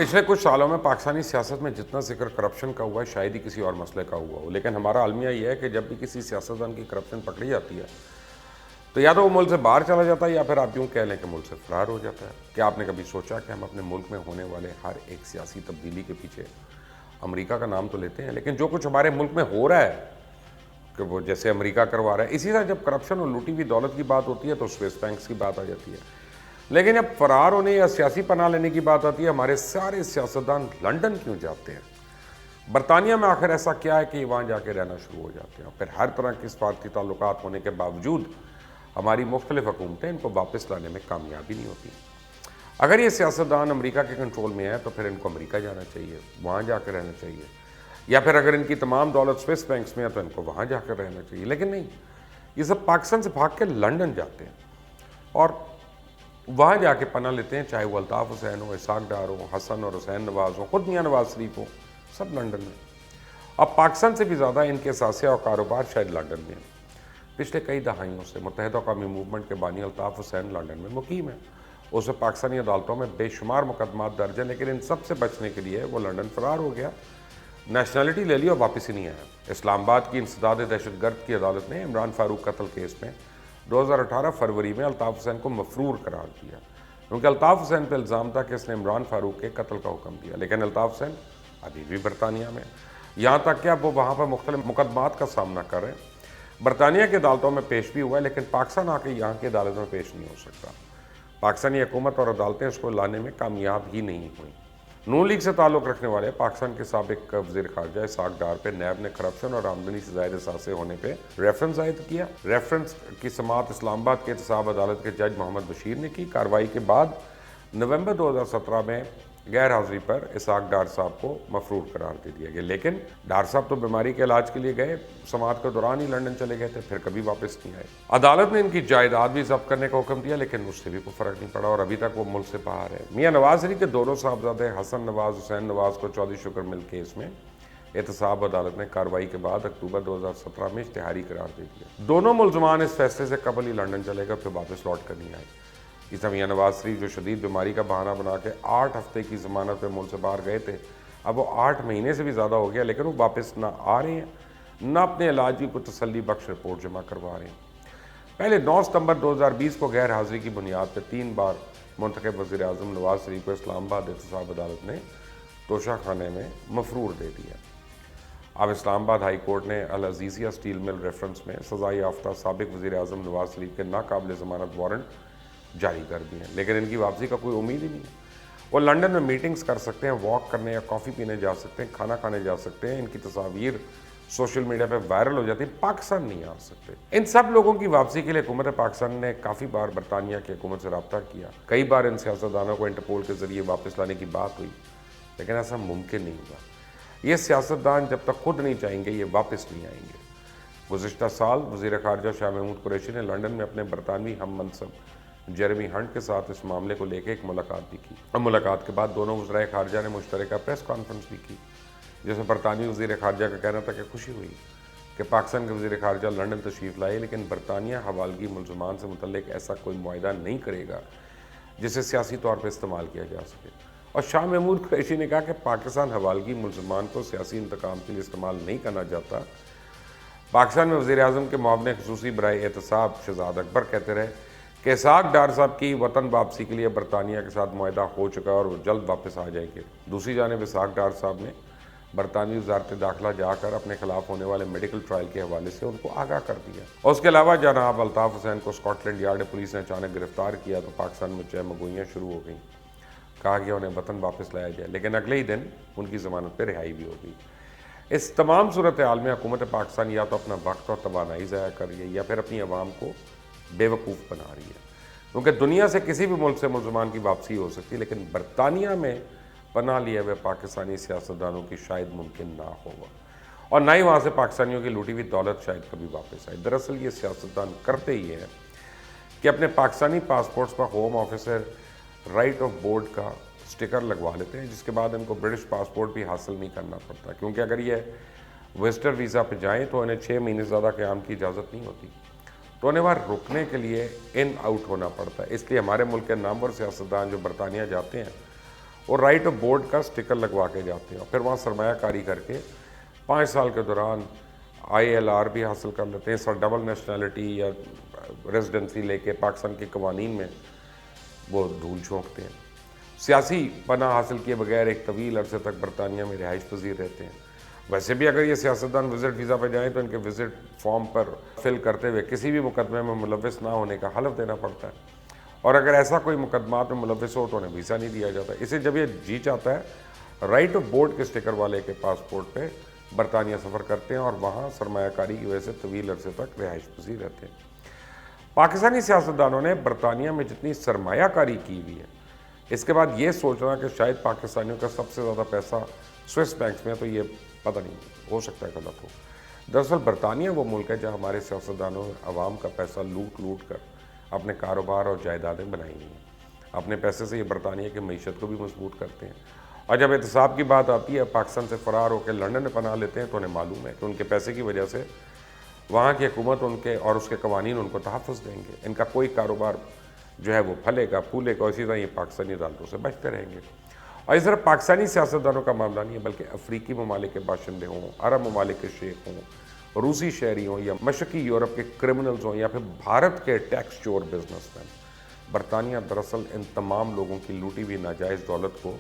پچھلے کچھ سالوں میں پاکستانی سیاست میں جتنا ذکر کرپشن کا ہوا ہے شاید ہی کسی اور مسئلے کا ہوا ہو، لیکن ہمارا المیہ یہ ہے کہ جب بھی کسی سیاستدان کی کرپشن پکڑی جاتی ہے تو یا تو وہ ملک سے باہر چلا جاتا ہے یا پھر آپ یوں کہہ لیں کہ ملک سے فرار ہو جاتا ہے۔ کیا آپ نے کبھی سوچا کہ ہم اپنے ملک میں ہونے والے ہر ایک سیاسی تبدیلی کے پیچھے امریکہ کا نام تو لیتے ہیں، لیکن جو کچھ ہمارے ملک میں ہو رہا ہے کہ وہ جیسے امریکہ کروا رہا ہے، اسی طرح جب کرپشن اور لوٹی ہوئی دولت کی بات ہوتی ہے تو سوئس بینکس کی بات آ جاتی ہے، لیکن جب فرار ہونے یا سیاسی پناہ لینے کی بات آتی ہے ہمارے سارے سیاستدان لنڈن کیوں جاتے ہیں؟ برطانیہ میں آخر ایسا کیا ہے کہ یہ وہاں جا کے رہنا شروع ہو جاتے ہیں؟ پھر ہر طرح کے سفارتی تعلقات ہونے کے باوجود ہماری مختلف حکومتیں ان کو واپس لانے میں کامیاب ہی نہیں ہوتی۔ اگر یہ سیاستدان امریکہ کے کنٹرول میں ہے تو پھر ان کو امریکہ جانا چاہیے، وہاں جا کے رہنا چاہیے، یا پھر اگر ان کی تمام دولت سوئس بینکس میں ہے تو ان کو وہاں جا کر رہنا چاہیے، لیکن نہیں، یہ سب پاکستان سے بھاگ کے لنڈن جاتے ہیں اور وہاں جا کے پناہ لیتے ہیں، چاہے وہ الطاف حسین ہو، اسحاق ڈار ہو، حسن اور حسین نواز ہو، خود میاں نواز شریف ہو، سب لنڈن میں۔ اب پاکستان سے بھی زیادہ ان کے اثاثے اور کاروبار شاید لنڈن میں ہیں۔ پچھلے کئی دہائیوں سے متحدہ قومی موومنٹ کے بانی الطاف حسین لنڈن میں مقیم ہے۔ اسے پاکستانی عدالتوں میں بے شمار مقدمات درج ہیں، لیکن ان سب سے بچنے کے لیے وہ لنڈن فرار ہو گیا، نیشنلٹی لے لی اور واپس ہی نہیں آیا۔ اسلام آباد کی انسداد دہشت گرد کی عدالت نے عمران فاروق قتل کیس میں 2018 فروری میں الطاف حسین کو مفرور قرار دیا، کیونکہ الطاف حسین پہ الزام تھا کہ اس نے عمران فاروق کے قتل کا حکم دیا، لیکن الطاف حسین ابھی بھی برطانیہ میں، یہاں تک کہ اب وہ وہاں پر مختلف مقدمات کا سامنا کر رہے ہیں۔ برطانیہ کی عدالتوں میں پیش بھی ہوا ہے، لیکن پاکستان آ کے یہاں کی عدالت میں پیش نہیں ہو سکتا۔ پاکستانی حکومت اور عدالتیں اس کو لانے میں کامیاب ہی نہیں ہوئیں۔ نون لیگ سے تعلق رکھنے والے پاکستان کے سابق وزیر خارجہ اسحاق ڈار پہ نیب نے کرپشن اور آمدنی سے زائد اثاثے ہونے پہ ریفرنس عائد کیا۔ ریفرنس کی سماعت اسلام آباد کے احتساب عدالت کے جج محمد بشیر نے کی۔ کارروائی کے بعد نومبر 2017 میں غیر حاضری پر اسحاق ڈار صاحب کو مفرور قرار دے دیا گیا، لیکن ڈار صاحب تو بیماری کے علاج کے لیے گئے، سماعت کے دوران ہی لنڈن چلے گئے تھے، پھر کبھی واپس نہیں آئے۔ عدالت نے ان کی جائیداد بھی ضبط کرنے کا حکم دیا، لیکن اس سے بھی کوئی فرق نہیں پڑا اور ابھی تک وہ ملک سے باہر ہے۔ میاں نواز شریف کے دونوں صاحبزادے حسن نواز حسین نواز کو چودھری شکر مل کیس میں احتساب عدالت نے کارروائی کے بعد اکتوبر 2017 میں اشتہاری قرار دے دیا۔ دونوں ملزمان اس فیصلے سے قبل ہی لنڈن چلے گئے، پھر واپس لوٹ کر نہیں آئے۔ اس طرح میاں نواز شریف جو شدید بیماری کا بہانہ بنا کے 8 ہفتے کی ضمانت پہ ملک سے باہر گئے تھے، اب وہ 8 مہینے سے بھی زیادہ ہو گیا، لیکن وہ واپس نہ آ رہے ہیں نہ اپنے علاج کی کوئی تسلی بخش رپورٹ جمع کروا رہے ہیں۔ پہلے 9 ستمبر 2020 کو غیر حاضری کی بنیاد پہ 3 بار منتخب وزیر اعظم نواز شریف کو اسلام آباد احتساب عدالت نے توشہ خانے میں مفرور دے دیا۔ اب اسلام آباد ہائی کورٹ نے العزیزیہ سٹیل مل ریفرنس میں سزا یافتہ سابق وزیر اعظم نواز شریف کے ناقابل ضمانت وارنٹ جاری کر دیے ہیں، لیکن ان کی واپسی کا کوئی امید ہی نہیں ہے۔ وہ لنڈن میں میٹنگز کر سکتے ہیں، واک کرنے یا کافی پینے جا سکتے ہیں، کھانا کھانے جا سکتے ہیں، ان کی تصاویر سوشل میڈیا پہ وائرل ہو جاتی ہیں، پاکستان نہیں آ سکتے۔ ان سب لوگوں کی واپسی کے لیے حکومت پاکستان نے کافی بار برطانیہ کی حکومت سے رابطہ کیا، کئی بار ان سیاستدانوں کو انٹرپول کے ذریعے واپس لانے کی بات ہوئی، لیکن ایسا ممکن نہیں ہوا۔ یہ سیاستدان جب تک خود نہیں چاہیں گے یہ واپس نہیں آئیں گے۔ گزشتہ سال وزیر خارجہ شاہ محمود قریشی نے لنڈن میں اپنے برطانوی ہم منصب جیرمی ہنٹ کے ساتھ اس معاملے کو لے کے ایک ملاقات بھی کی۔ ملاقات کے بعد دونوں وزرائے خارجہ نے مشترکہ پریس کانفرنس بھی کی، جس میں برطانوی وزیر خارجہ کا کہنا تھا کہ خوشی ہوئی کہ پاکستان کے وزیر خارجہ لنڈن تشریف لائے، لیکن برطانیہ حوالگی ملزمان سے متعلق ایسا کوئی معاہدہ نہیں کرے گا جسے سیاسی طور پر استعمال کیا جا سکے۔ اور شاہ محمود قریشی نے کہا کہ پاکستان حوالگی ملزمان کو سیاسی انتقام کے لیے استعمال نہیں کرنا چاہتا۔ پاکستان میں وزیر اعظم کے معاون خصوصی برائے احتساب شہزاد اکبر کہتے رہے کہ اسحاق ڈار صاحب کی وطن واپسی کے لیے برطانیہ کے ساتھ معاہدہ ہو چکا ہے اور وہ جلد واپس آ جائیں گے۔ دوسری جانب اسحاق ڈار صاحب نے برطانوی وزارت داخلہ جا کر اپنے خلاف ہونے والے میڈیکل ٹرائل کے حوالے سے ان کو آگاہ کر دیا۔ اور اس کے علاوہ جناب الطاف حسین کو اسکاٹ لینڈ یارڈ پولیس نے اچانک گرفتار کیا تو پاکستان میں چہمگوئیاں شروع ہو گئیں، کہا گیا انہیں وطن واپس لایا جائے، لیکن اگلے ہی دن ان کی ضمانت پہ رہائی بھی ہو گئی۔ اس تمام صورتحال میں حکومت پاکستان یا تو اپنا وقت اور توانائی ضائع کر رہی ہے یا پھر اپنی عوام کو بے وقوف بنا رہی ہے، کیونکہ دنیا سے کسی بھی ملک سے ملزمان کی واپسی ہو سکتی ہے، لیکن برطانیہ میں پناہ لیے ہوئے پاکستانی سیاستدانوں کی شاید ممکن نہ ہوگا، اور نہ ہی وہاں سے پاکستانیوں کی لوٹی ہوئی دولت شاید کبھی واپس آئے۔ دراصل یہ سیاستدان کرتے ہی ہیں کہ اپنے Pakistani passports per home officer right of board کا سٹیکر لگوا لیتے ہیں، جس کے بعد ان کو برٹش پاسپورٹ بھی حاصل نہیں کرنا پڑتا، کیونکہ اگر یہ وزٹر ویزا پہ جائیں تو انہیں 6 مہینے زیادہ قیام کی اجازت نہیں ہوتی، تو انہیں وہاں رکنے کے لیے ان آؤٹ ہونا پڑتا ہے۔ اس لیے ہمارے ملک کے نامور سیاستدان جو برطانیہ جاتے ہیں اور رائٹ آف بورڈ کا سٹکر لگوا کے جاتے ہیں اور پھر وہاں سرمایہ کاری کر کے 5 سال کے دوران ILR بھی حاصل کر لیتے ہیں، سر ڈبل نیشنلٹی یا ریزیڈنسی لے کے پاکستان کے قوانین میں وہ دھول جھونکتے ہیں، سیاسی پناہ حاصل کیے بغیر ایک طویل عرصے تک برطانیہ میں رہائش پذیر رہتے ہیں۔ ویسے بھی اگر یہ سیاستدان وزٹ ویزا پہ جائیں تو ان کے وزٹ فارم پر فل کرتے ہوئے کسی بھی مقدمے میں ملوث نہ ہونے کا حلف دینا پڑتا ہے، اور اگر ایسا کوئی مقدمات میں ملوث ہو تو انہیں ویزا نہیں دیا جاتا۔ اسے جب یہ جی چاہتا ہے رائٹ آف بورڈ کے سٹکر والے کے پاسپورٹ پہ برطانیہ سفر کرتے ہیں اور وہاں سرمایہ کاری کی وجہ سے طویل عرصے تک رہائش پذیر رہتے ہیں۔ پاکستانی سیاستدانوں نے برطانیہ میں جتنی سرمایہ کاری کی ہوئی ہے، اس کے بعد یہ سوچنا کہ شاید پاکستانیوں کا سب سے زیادہ پیسہ سوئس بینکس میں، تو یہ پتہ نہیں، ہو سکتا ہے غلط ہو۔ دراصل برطانیہ وہ ملک ہے جہاں ہمارے سیاستدانوں نے عوام کا پیسہ لوٹ کر اپنے کاروبار اور جائیدادیں بنائی ہوئی ہیں۔ اپنے پیسے سے یہ برطانیہ کی معیشت کو بھی مضبوط کرتے ہیں، اور جب احتساب کی بات آتی ہے، پاکستان سے فرار ہو کے لنڈن میں پناہ لیتے ہیں تو انہیں معلوم ہے کہ ان کے پیسے کی وجہ سے وہاں کی حکومت ان کے اور اس کے قوانین ان کو تحفظ دیں گے، ان کا کوئی کاروبار جو ہے وہ پھلے گا پھولے گا، اسی طرح یہ پاکستانی عدالتوں سے بچتے رہیں گے۔ اور اس طرح پاکستانی سیاستدانوں کا معاملہ نہیں ہے، بلکہ افریقی ممالک کے باشندے ہوں، عرب ممالک کے شیخ ہوں، روسی شہری ہوں، یا مشرقی یورپ کے کرمنلز ہوں، یا پھر بھارت کے ٹیکس چور بزنس مین، برطانیہ دراصل ان تمام لوگوں کی لوٹی ہوئی ناجائز دولت کو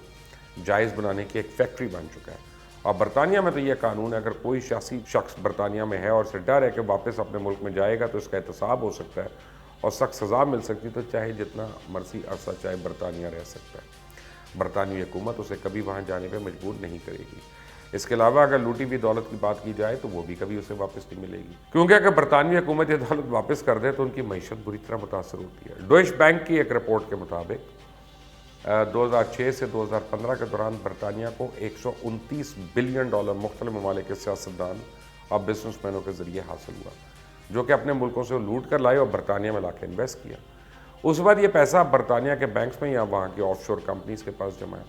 جائز بنانے کی ایک فیکٹری بن چکا ہے۔ اور برطانیہ میں تو یہ قانون ہے، اگر کوئی سیاسی شخص برطانیہ میں ہے اور اسے ڈر ہے کہ واپس اپنے ملک میں جائے گا تو اس کا احتساب ہو سکتا ہے اور سخت سزا مل سکتی، تو چاہے جتنا مرضی عرصہ چاہے برطانیہ رہ سکتا ہے، برطانوی حکومت اسے کبھی وہاں جانے پہ مجبور نہیں کرے گی۔ اس کے علاوہ اگر لوٹی ہوئی دولت کی بات کی جائے تو وہ بھی کبھی اسے واپس نہیں ملے گی، کیونکہ اگر برطانوی حکومت یہ دولت واپس کر دے تو ان کی معیشت بری طرح متاثر ہوتی ہے۔ ڈوئچ بینک کی ایک رپورٹ کے مطابق 2006 سے 2015 کے دوران برطانیہ کو $129 بلین مختلف ممالک کے سیاستدان اور بزنس مینوں کے ذریعے حاصل ہوا، جو کہ اپنے ملکوں سے لوٹ کر لائے اور برطانیہ میں لا کے انویسٹ کیا۔ اس بعد یہ پیسہ برطانیہ کے بینکس میں یا وہاں کی آف شور کمپنیز کے پاس جمع ہے،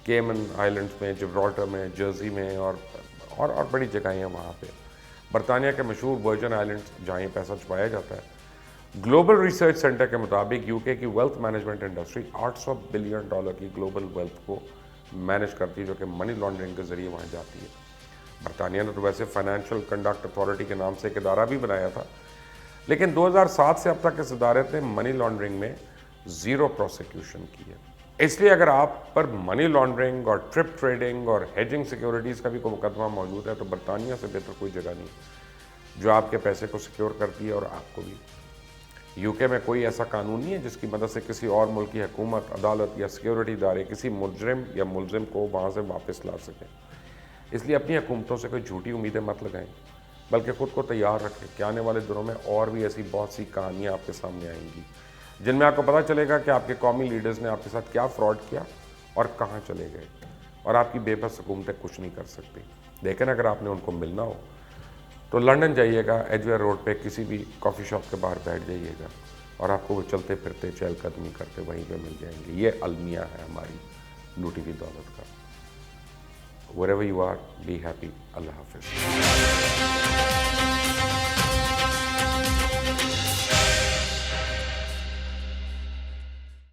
کیمن آئلینڈز میں، جبرالٹر میں، جرسی میں اور بڑی جگہیں ہیں وہاں پہ۔ برطانیہ کے مشہور ورجن آئلینڈز جہاں یہ پیسہ چھپایا جاتا ہے۔ گلوبل ریسرچ سینٹر کے مطابق UK کی ویلتھ مینجمنٹ انڈسٹری $800 بلین کی گلوبل ویلتھ کو مینج کرتی ہے، جو کہ منی لانڈرنگ کے ذریعے وہاں جاتی ہے۔ برطانیہ نے تو ویسے فائنینشیل کنڈکٹ اتھارٹی کے نام سے ایک ادارہ بھی بنایا تھا، لیکن 2007 سے اب تک اس ادارے نے منی لانڈرنگ میں 0 پروسیکیوشن کی ہے۔ اس لیے اگر آپ پر منی لانڈرنگ اور ٹرپ ٹریڈنگ اور ہیجنگ سیکیورٹیز کا بھی کوئی مقدمہ موجود ہے تو برطانیہ سے بہتر کوئی جگہ نہیں جو آپ کے پیسے کو سیکیور کرتی ہے، اور آپ کو بھی۔ UK میں کوئی ایسا قانون نہیں ہے جس کی مدد سے کسی اور ملک کی حکومت، عدالت یا سیکیورٹی ادارے کسی مجرم یا ملزم کو وہاں سے واپس لا سکیں۔ اس لیے اپنی حکومتوں سے کوئی جھوٹی امیدیں مت لگائیں، بلکہ خود کو تیار رکھیں کہ آنے والے دنوں میں اور بھی ایسی بہت سی کہانیاں آپ کے سامنے آئیں گی جن میں آپ کو پتہ چلے گا کہ آپ کے قومی لیڈرز نے آپ کے ساتھ کیا فراڈ کیا اور کہاں چلے گئے، اور آپ کی بے بس حکومتیں کچھ نہیں کر سکتی۔ لیکن اگر آپ نے ان کو ملنا ہو تو لنڈن جائیے گا، ایجویئر روڈ پہ کسی بھی کافی شاپ کے باہر بیٹھ جائیے گا اور آپ کو وہ چلتے پھرتے چہل قدمی کرتے وہیں پہ مل جائیں گے۔ یہ المیہ ہے ہماری لوٹی ہوئی دولت کا۔ wherever you are, be happy. اللہ حافظ۔